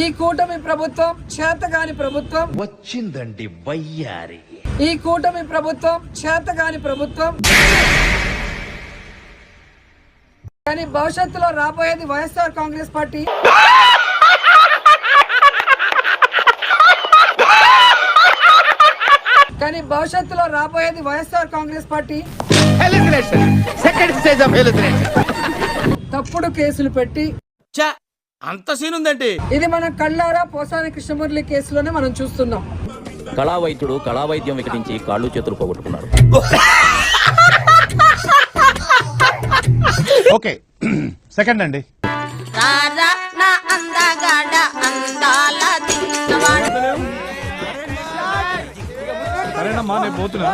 ఈ కూటమి ప్రభుత్వం చేతగాని ప్రభుత్వం వచ్చిందండి వయ్యారి. ఈ కూటమి ప్రభుత్వం చేతగాని ప్రభుత్వం. కానీ భవిష్యత్తులో రాబోయేది వైఎస్ఆర్ కాంగ్రెస్ పార్టీ. కానీ భవిష్యత్తులో రాబోయేది వైఎస్ఆర్ కాంగ్రెస్ పార్టీ. తప్పుడు కేసులు పెట్టి అంత సీన్ ఉందండి. ఇది మన కళ్ళారా పోసాని కృష్ణమురళి కేసులోనే మనం చూస్తున్నాం. కళా వైద్యుడు కళా వైద్యం వికటించి కాళ్ళు చేతులు పోగొట్టుకున్నాడు. ఓకే సెకండ్ అండి. సరేనమ్మా నేను పోతున్నా.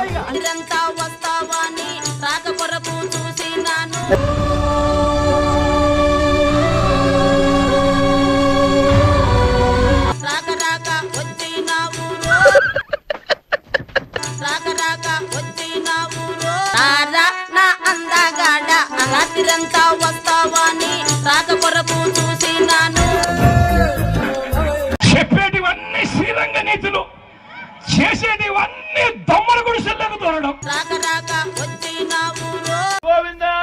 రాత్రిరంతా వస్తావాని రాక కొరకు చూసినాను. చెప్పేటివన్నీ శ్రీరంగ నీతులు, చేసేటివన్నీ దొమ్మల గుడిసెల్లోకి దూరడం. రాక రాక వచ్చినావు గోవిందా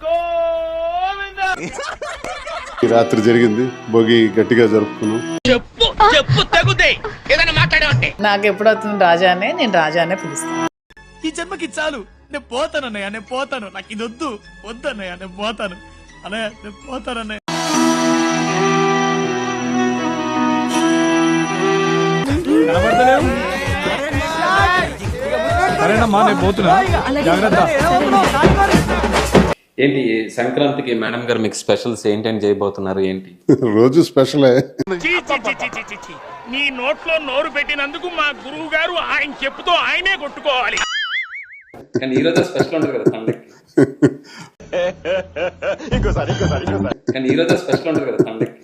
గోవిందా. ఈ రాత్రి జరిగింది, భోగి గట్టిగా జరుపుకున్నాం. చెప్పు చెప్పు తగుదే ఏదైనా మాట్లాడే. నాకు ఎప్పుడవుతుంది రాజానే, నేను రాజానే పిలుస్తాను. ఈ జన్మకి చాలు, నేను పోతాను అన్నయ్య, నేను పోతాను. నాకు ఇది వద్దు వద్దన్నయ్య, నేను పోతాను అన్నయ్య, నేను పోతానన్నయ్య. సరేనమ్మా నేను పోతున్నా. జాగ్రత్త. ఏంటి సంక్రాంతికి మేడం గారు మీకు స్పెషల్స్ ఏంటని చేయబోతున్నారు? ఏంటి రోజు స్పెషలే. నీ నోట్లో నోరు పెట్టినందుకు మా గురువు గారు ఆయన చెప్పుతో ఆయనే కొట్టుకోవాలి. కానీ ఈ రోజు స్పెషల్ ఉంటుంది కదా పండగకి. కానీ ఈ రోజు స్పెషల్ ఉంటుంది కదా పండగకి.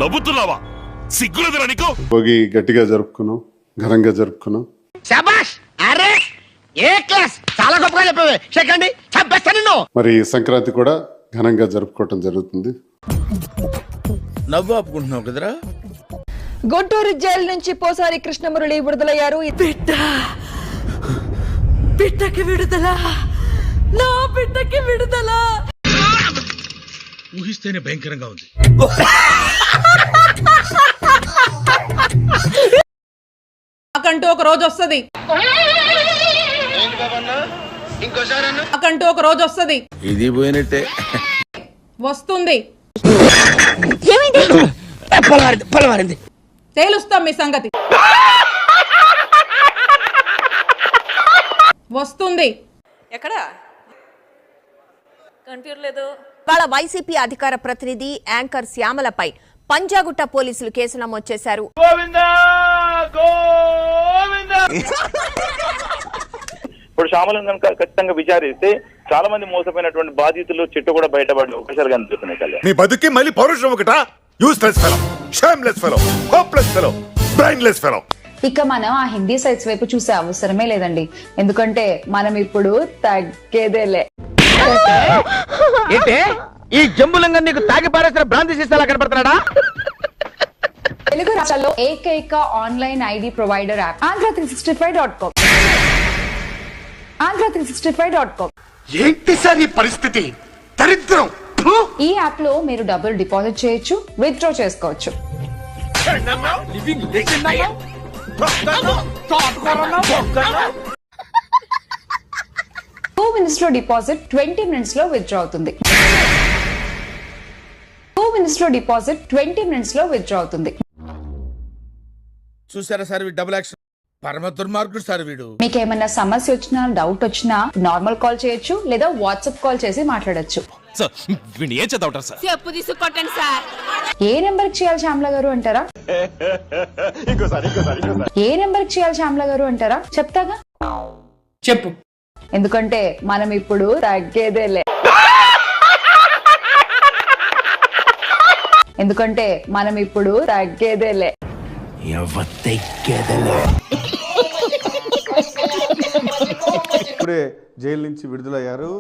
నవ్వుతున్నావా? సిగ్గులేదురా నీకు? భోగి గట్టిగా జరుపుకున్నాం, ఘనంగా జరుపుకున్నాం. శభాష్, అరే ఏ క్లాస్, చాలా గొప్పగా చెప్పావే. సెకండ్ చంపేస్తాను. మరి సంక్రాంతి కూడా ఘనంగా జరుపుకోవటం జరుగుతుంది. నవ్వు ఆపుకుంటున్నావు కదరా. గుంటూరు జైలు నుంచి పోసారి కృష్ణమురళి విడుదలయ్యారు. బిడ్డకి విడుదల, నా బిడ్డకి విడుదల. ఊహిస్తేనే భయంకరంగా ఉంది. నాకంటూ ఒక రోజు వస్తుంది, నాకంటూ ఒక రోజు వస్తుంది. ఇది పోయినట్టే వస్తుంది, తేలుస్తాం మీ సంగతి. వస్తుంది. ఎక్కడ కనిపించలేదు. వాళ్ళ వైసీపీ అధికార ప్రతినిధి యాంకర్ శ్యామలపై పంజాగుట్ట పోలీసులు కేసు నమోదు చేశారు. ఇప్పుడు శ్యామలను కనుక ఖచ్చితంగా విచారిస్తే చాలా మంది మోసపోయినటువంటి బాధితులు చెట్టు కూడా బయటపడే అవకాశాలు కనిపిస్తున్నాయి. నీ బతుకి మళ్ళీ పౌరుషం ఒకటా? Useless fellow, shameless fellow, hopeless fellow, brainless fellow. ఇక మనం ఆ హిందీ సైట్స్ వైపు చూసే అవసరమే లేదండి, ఎందుకంటే మనం ఇప్పుడు తగ్గేదేలే. ఏంటే ఈ జంబులంగా నీకు తాగి పారేసిన భ్రాంతి సీసాలా కనపడుతున్నాడా? తెలుగు రాష్ట్రాల్లో ఏకైక online ID provider app Andhra365.com. Andhra365.com. ఏంటి సార్ ఈ పరిస్థితి? దరిద్రం. ఈ యాప్ లో మీరు డబ్బులు డిపాజిట్ చేయొచ్చు, విత్డ్రా చేసుకోవచ్చు. 2 minutes లో డిపాజిట్, 20 minutes లో విత్డ్రా అవుతుంది. 2 minutes లో డిపాజిట్, 20 minutes లో విత్డ్రా అవుతుంది. చూసారా సార్ డబుల్ యాక్షన్, పరమ దుర్మార్గుడు సార్ వీడు. మీకు ఏమైనా సమస్య వచ్చినా, డౌట్ వచ్చినా నార్మల్ కాల్ చేయొచ్చు, లేదా వాట్సాప్ కాల్ చేసి మాట్లాడొచ్చు. చెప్పు తీసుకొట్టండి సార్. ఏ నెంబర్ చేయాలి శ్యామల గారు అంటారా? ఏ నెంబర్ చేయాలి శ్యామల గారు అంటారా? చెప్తాగా, చెప్పు. ఎందుకంటే మనం ఇప్పుడు తగ్గేదేలే. ఎందుకంటే మనం ఇప్పుడు తగ్గేదేలే. ఇప్పుడే జైలు నుంచి విడుదలయ్యారు.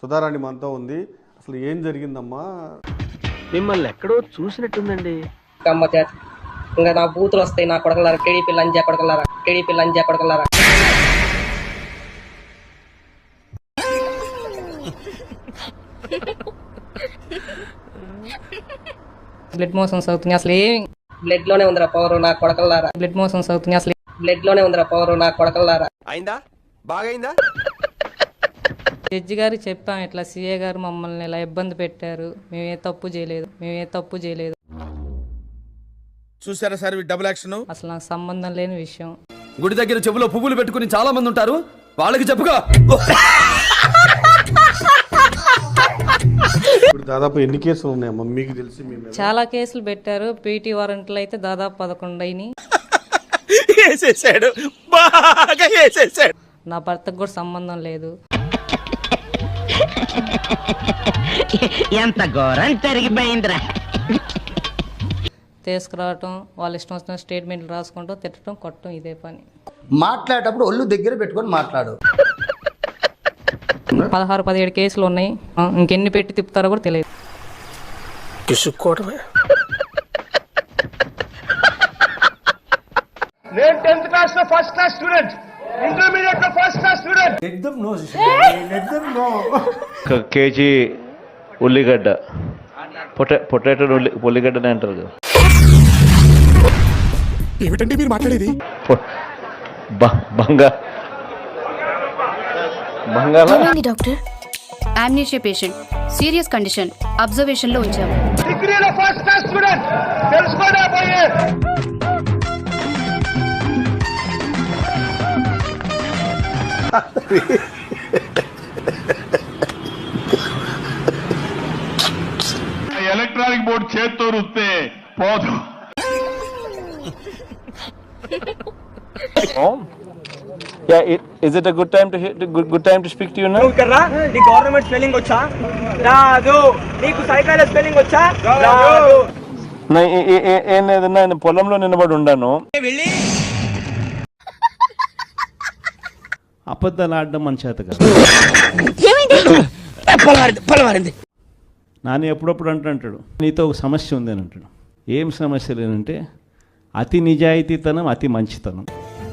సుధారాణి మనతో ఉంది. అసలు ఏం జరిగిందమ్మా? మిమ్మల్ని ఎక్కడో చూసినట్టుందండి. ఇంకా నా బూతులు వస్తాయి, నా కొడకలారా, టీడీపీ లంజా కొడకలారా, టీడీపీ లంజా కొడకలారా. బ్లడ్ మోషన్స్ అవుతుంది అసలు ఏమి బ్లడ్ లోనే ఉందిరా పవర్, నా కొడకలారా. బ్లడ్ మోషన్స్ అవుతుంది అసలు బ్లడ్ లోనే ఉందిరా పవర్, నా కొడకలారా. అయిందా? బాగైందా? జడ్జి గారు చెప్పాం ఇట్లా సీఏ గారు మమ్మల్ని ఇలా ఇబ్బంది పెట్టారు, మేమే తప్పు చేయలేదు చూసారా సార్ డబుల్ యాక్షన్? అసలు నాకు సంబంధం లేని విషయం. గుడి దగ్గర చెవులో పువ్వులు పెట్టుకుని చాలా మంది ఉంటారు, వాళ్ళకి చెప్పుకో. ఇప్పుడు దాదాపు ఎన్ని కేసులు ఉన్నాయమ్మా మీకు తెలిసి? మీ మీద చాలా కేసులు పెట్టారు, పీటీ వారెంట్లు అయితే దాదాపు 11 అయినాయి. వేసేసాడు, బాగా వేసేసాడు. నా భర్తకు కూడా సంబంధం లేదు. ఎంత ఘోరం జరిగిపోయిందిరా. తీసుకురావటం, వాళ్ళ ఇష్టం వచ్చిన స్టేట్మెంట్లు రాసుకుంటూ తిట్టడం, కొట్టడం, ఇదే పని. మాట్లాడేటప్పుడు ఒళ్ళు దగ్గర పెట్టుకొని మాట్లాడు. 16-17 కేసులు ఉన్నాయి, ఇంకెన్ని పెట్టి తిప్పుతారో కూడా తెలియదు. కిసుక్కోవడమే. నేను 10th క్లాస్ లో ఫస్ట్ క్లాస్ స్టూడెంట్, ఇంటర్మీడియట్ లో ఫస్ట్ క్లాస్ స్టూడెంట్. కేజీ ఉల్లిగడ్డ, పొటాటో ఉల్లిగడ్డనే అంటారు కదా. ఏమిటండి మీరు మాట్లాడేది? బంగాళ doctor amnesia patient, serious condition, observation లో ఉంచాము. డిగ్రీలో ఫస్ట్ క్లాస్ స్టూడెంట్, తెలుసుకోడా పోయే. ఎలక్ట్రానిక్ బోర్డు చేత్తో రుస్తే పోదు. Is it a good time to speak to you now? నీ గవర్నమెంట్ స్పెల్లింగ్ వచ్చా? రాదు. నీకు సైకాలజీ స్పెల్లింగ్ వచ్చా? రాదు. ఏం లేదన్నా, నేను పొలంలో నిలబడి ఉన్నాను. అబద్ధాలు ఆడడం మన చేత కాదు. నాన్న ఎప్పుడప్పుడు అంటాడు, నీతో ఒక సమస్య ఉంది అని అంటాడు. ఏం సమస్య లేదంటే అతి నిజాయితీతనం, అతి మంచితనం.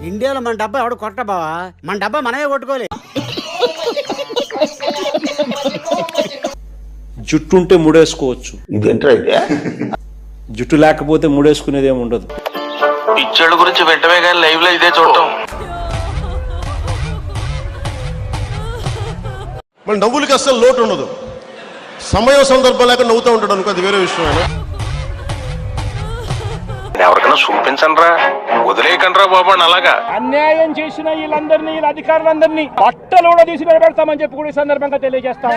ఇండియాలో మన డబ్బా ఎవడు కొట్ట బావా, మన డబ్బా మనమే కొట్టుకోలే. జుట్టు ఉంటే ముడేసుకోవచ్చు, జుట్టు లేకపోతే ముడేసుకునేది ఏమి ఉండదు. పిచ్చోళ్ళ గురించి వెంటనే కానీ లైవ్ లో ఇదే చూడటం. మన నవ్వులకి అసలు లోటు ఉండదు. సమయం సందర్భం లేక నవ్వుతూ ఉంటాడు అనుకో, అది వేరే విషయం. ఎవరికైనా చూపించండి రా, వదిలేయకండి రా బాబు. అలాగా అన్యాయం చేసిన వీళ్ళందరినీ, వీళ్ళ అధికారులందరినీ బట్టలు కూడా తీసి నిలబెడతామని చెప్పి కూడా ఈ సందర్భంగా తెలియజేస్తాం.